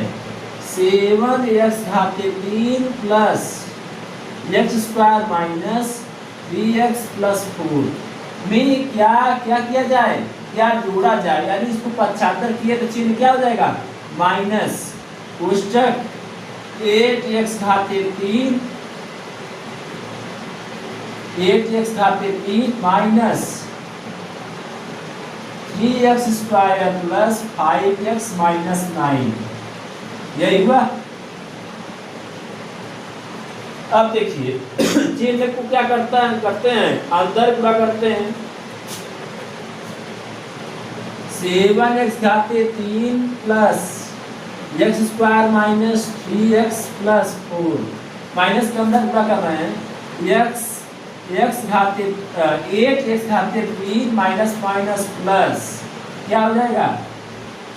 7x घाते 3 plus x square minus 3x plus 4 में क्या क्या किया जाए, क्या जोड़ा जाए। यानी इसको पक्षांतर किए तो चिन्ह क्या हो जाएगा माइनस, कोष्टक 8x घाते 3 minus 3x square plus 5x minus 9, यही हुआ। अब देखिए चिन्ह को क्या करते हैं अंदर गुणा करते हैं। 7x घाते 3 plus x square minus 3x plus 4, minus के अंदर गुणा कर रहे हैं। x घाते 8x घाते 3 माइनस माइनस प्लस क्या हो जाएगा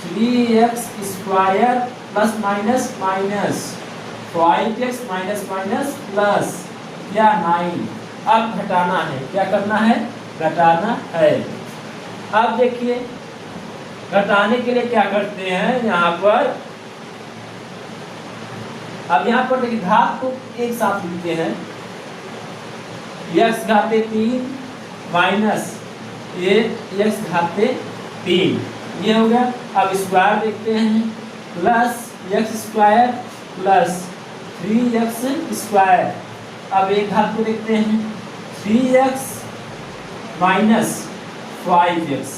3x square plus minus minus 5x minus minus plus क्या 9। अब घटाना है, क्या करना है घटाना है। अब देखिए घटाने के लिए क्या करते हैं यहाँ पर, अब यहाँ पर देखिए घात को एक साथ लिखते हैं, x घाते 3 माइनस 8x घाते 3, ये हो गया। अब स्क्वायर देखते हैं, plus x square plus 3x square. अब एक घात को देखते हैं 3x माइनस 5x,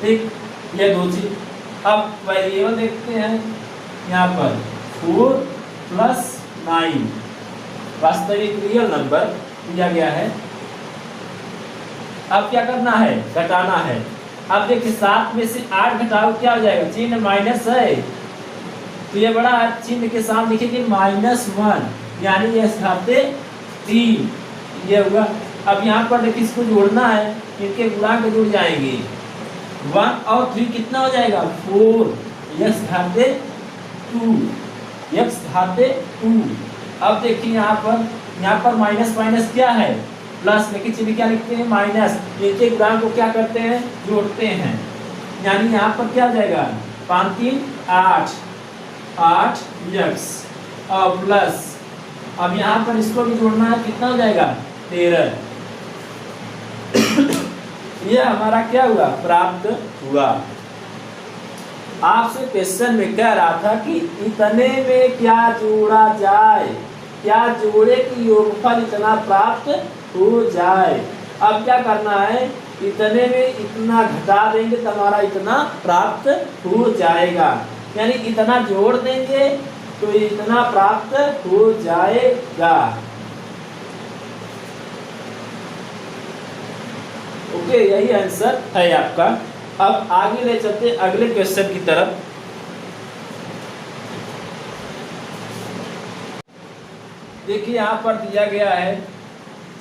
ठीक, ये दो चीज। अब वेरिएबल देखते हैं यहाँ पर 4 प्लस 9, वास्तविक रियल नंबर दिया गया है। अब क्या करना है घटाना है। अब देखिए 7 में से 8 घटाओ क्या हो जाएगा, चिन्ह माइनस है तो ये बड़ा चिन्ह के साथ लिखेंगे -1, यानी ये घाते 3, ये हुआ। अब यहाँ पर देखिए इसको जोड़ना है, इनके गुणांक जुड़ जाएंगे 1 और 3 कितना हो जाएगा 4 x घाते 2 x घाते 2। अब देखिए यहाँ पर माइनस माइनस क्या है प्लस, लेकिन चिन्ह क्या लिखते हैं माइनस। एक एक गुणांक को क्या करते हैं जोड़ते हैं, यानी यहाँ पर क्या हो जाएगा 5 3 8 x और प्लस, अब यहाँ पर इसको भी जोड़ना है, कितना हो जाएगा 13। यह हमारा क्या हुआ प्राप्त हुआ। आपसे क्वेश्चन में कह रहा था कि इतने में क्या जोड़ा जाए, क्या जोड़े कि योगफल इतना प्राप्त हो जाए। अब क्या करना है, इतने में इतना घटा देंगे तो हमारा इतना प्राप्त हो जाएगा, यानी इतना जोड़ देंगे तो इतना प्राप्त हो जाएगा। ओके, यही आंसर है आपका। अब आगे ले चलते अगले क्वेश्चन की तरफ। देखिए यहाँ पर दिया गया है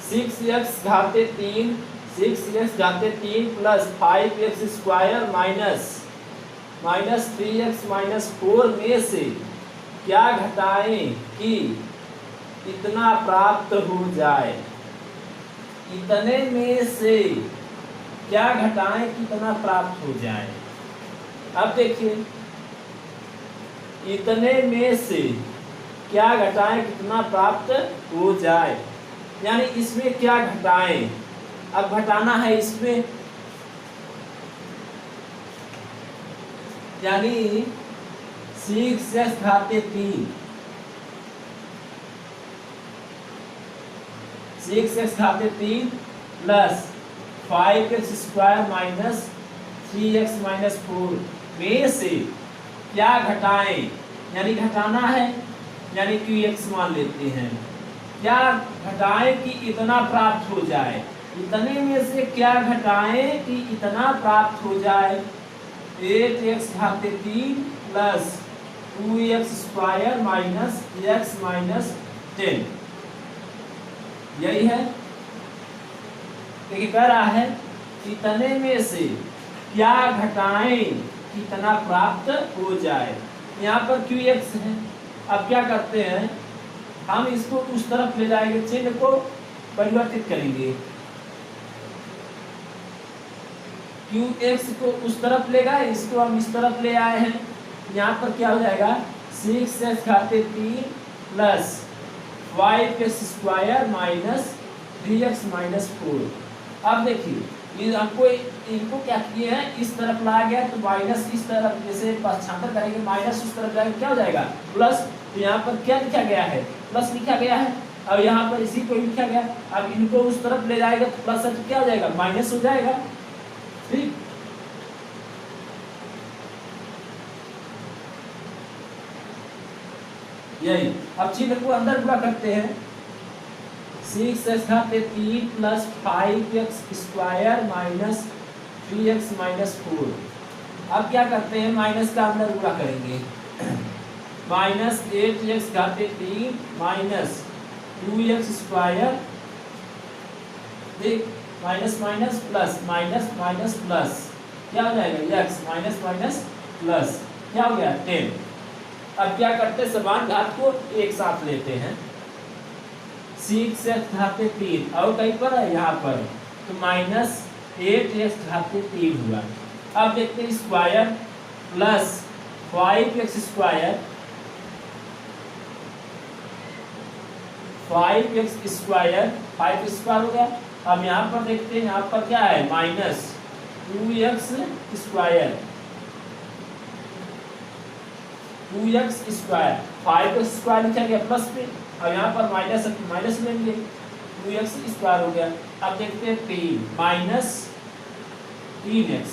6x घाते 3 6x घाते 3 plus 5x square minus 3x minus 4 में से क्या घटाएं कि इतना प्राप्त हो जाए। इतने में से क्या घटाएं कि इतना प्राप्त हो जाए। अब देखिए इतने में से क्या घटाएं कितना प्राप्त हो जाए, यानी इसमें क्या घटाएं। अब घटाना है इसमें, यानी 6x घाते 3 6x घाते 3 plus 5x square minus 3x minus 4 में से क्या घटाएं, यानी घटाना है, यानी qx मान लेते हैं। क्या घटाएं कि इतना प्राप्त हो जाए। इतने में से क्या घटाएं कि इतना प्राप्त हो जाए। 8x घाते 3 plus 2x square minus x minus 10, यही है। देखिए कह रहा है इतने में से क्या घटाएं कि इतना प्राप्त हो जाए। यहाँ पर qx है। अब क्या करते हैं, हम इसको उस तरफ ले जाएंगे, चिन्ह को परिवर्तित करेंगे। qx को उस तरफ ले गए, इसको हम इस तरफ ले आए हैं। यहाँ पर क्या हो जाएगा 6x घाते 3 plus 5x square minus 3x minus 4। अब देखिए हमको इनको क्या किए हैं, इस तरफ लाया गया तो माइनस इस तरफ, जैसे पक्षांतर करेंगे माइनस उस तरफ जाएगा, क्या हो जाएगा प्लस। तो यहाँ पर क्या लिखा गया है प्लस लिखा गया है, अब यहाँ पर इसी को लिखा गया। अब इनको उस तरफ ले जाएगा तो प्लस तो क्या हो जाएगा माइनस हो जाएगा। ठीक, यही। अब चिन्ह को अंदर पूरा करते हैं। 6x घाते 3 plus 5x square minus 3x minus 4। अब क्या करते हैं, माइनस का अंदर पूरा करेंगे। माइनस 8x घाते 3 माइनस 2x स्क्वायर, देख minus minus plus minus minus plus, क्या हो जाएगा x माइनस माइनस प्लस, क्या हो गया 10। अब क्या करते हैं, समान घात को एक साथ लेते हैं। 6x घाते 3 और कहीं पर है यहाँ पर, तो माइनस 8x घाते 3 हुआ। अब देखते हैं square plus 5x square, 5x square 5 square हो गया। अब यहाँ पर देखते हैं, यहाँ पर क्या है minus 2x square, 2x square 5x square लिखा गया प्लस में, अब यहाँ पर माइनस माइनस लेंगे 2x स्क्वायर हो गया। अब देखते हैं 3 माइनस 3x,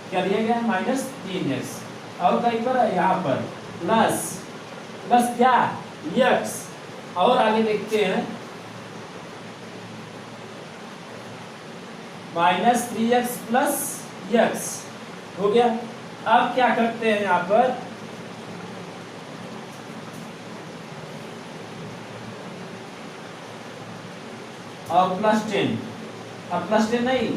क्या दिया गया माइनस 3x, और कहीं पर है यहाँ पर प्लस प्लस क्या x, और आगे देखते हैं माइनस 3x प्लस x हो गया। अब क्या करते हैं यहाँ पर, और प्लस 10, अब प्लस 10 नहीं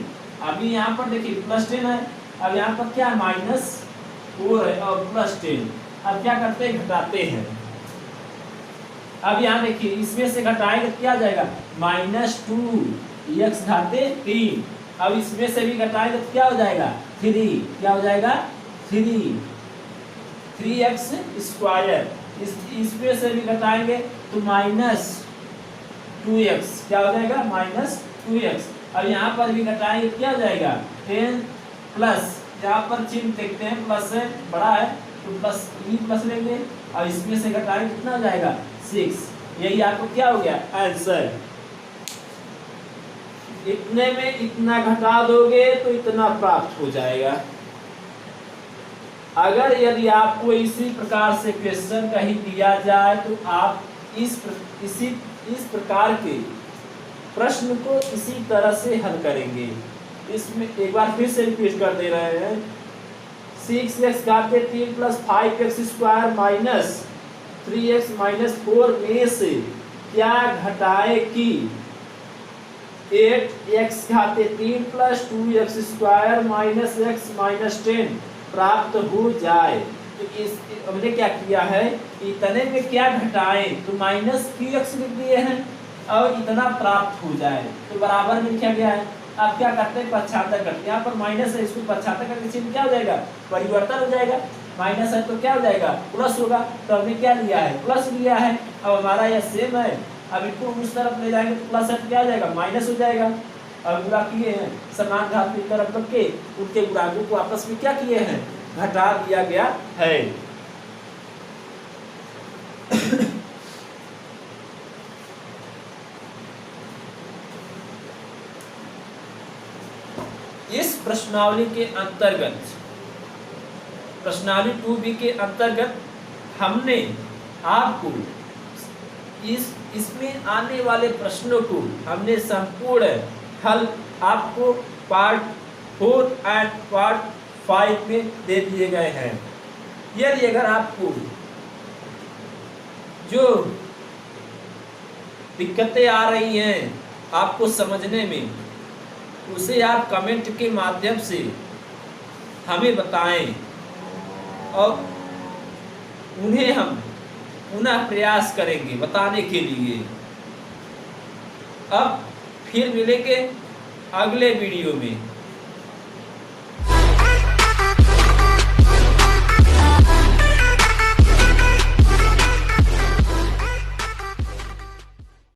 अभी यहाँ पर देखिए +10 है, अब यहाँ पर क्या -4 है और +10। अब क्या करते हैं, घटाते हैं। अब यहाँ देखिए इसमें से घटाएंगे तो क्या आ जाएगा, -2 x घाते 3। अब इसमें से भी घटाएंगे तो क्या हो जाएगा, 3। क्या हो जाएगा, 3x स्क्वायर। इसमें से भी घटाएंगे तो -2x। क्या हो जाएगा, -2x। अब यहाँ पर भी घटाएंगे क्या हो जाएगा, 10 प्लस, यहाँ पर चिन्ह देखते हैं प्लस है, बड़ा है तो प्लस प्लस लेंगे। और इसमें से घटाएंगे कितना हो जाएगा, 6। यही आपको क्या हो गया, आंसर। इतने में इतना घटा दोगे तो इतना प्राप्त हो जाएगा। अगर यदि आपको इसी प्रकार से क्वेश्चन कहीं दिया जाए तो आप इस प्रकार के प्रश्न को इसी तरह से हल करेंगे। इसमें एक बार फिर से रिपीट कर दे रहे हैं, 6x घाते 3 plus 5x square minus 3x minus 4 में से क्या घटाए कि 8x घाते 3 plus 2x square minus x minus 10 प्राप्त हो जाए। तो इस हमने क्या किया है, इतने में क्या घटाएं तो -3x लिख दिए हैं और इतना प्राप्त हो जाए तो बराबर में लिखा गया है। आप क्या करते हैं, पक्षांतर करते हैं। यहाँ पर माइनस है, इसको पक्षांतर करके चिन्ह क्या हो जाएगा, परिवर्तन हो जाएगा। माइनस है तो क्या हो जाएगा, प्लस होगा। तो हमने क्या लिया है, प्लस लिया है। अब हमारा यह सेम है, अब इनको उस तरफ ले जाएंगे तो प्लस है तो क्या हो जाएगा, माइनस हो जाएगा। अब गुणा किए हैं, समान घात की तरफ रख के उनके गुणांकों को आपस में क्या किए हैं, घटा दिया गया है। इस प्रश्नावली के अंतर्गत, प्रश्नावली 2B के अंतर्गत हमने आपको इसमें आने वाले प्रश्नों को हमने संपूर्ण हल आपको पार्ट 4 एंड पार्ट 5 में दे दिए गए हैं। यदि अगर आपको जो दिक्कतें आ रही हैं आपको समझने में, उसे आप कमेंट के माध्यम से हमें बताएं और उन्हें हम पुनः प्रयास करेंगे बताने के लिए। अब फिर मिलेंगे अगले वीडियो में।